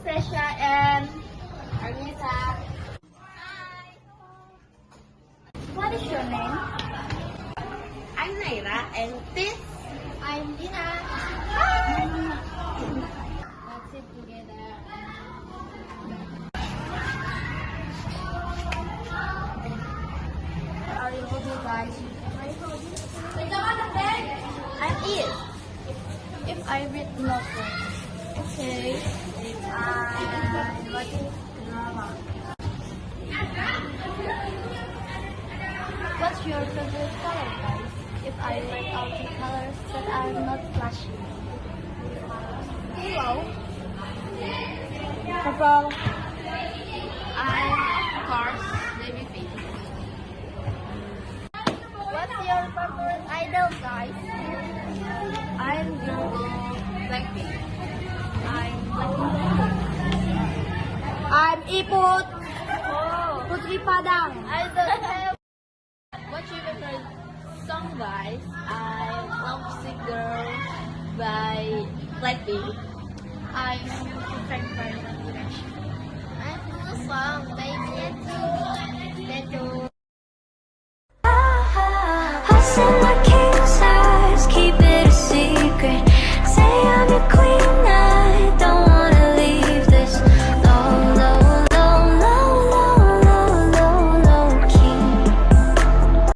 Tresha and Arnisa. Hi! What is your name? I'm Naira and this I'm Dina. Let's sit together. Are you hobby, guys? I'm Eve. If I read novel. Okay. I'm watching drama. What's your favorite color, guys? If I write out the colors that are not flashy. Hello. Purple. I'm of course navy pink. What's your favorite idol, guys? I'm Google Blackpink. I'm Iput. Putri Padang. I don't have. What's your favorite song, guys? I Love Sick Girl by Blackpink. I'm different from the direction. I'm Blue Song.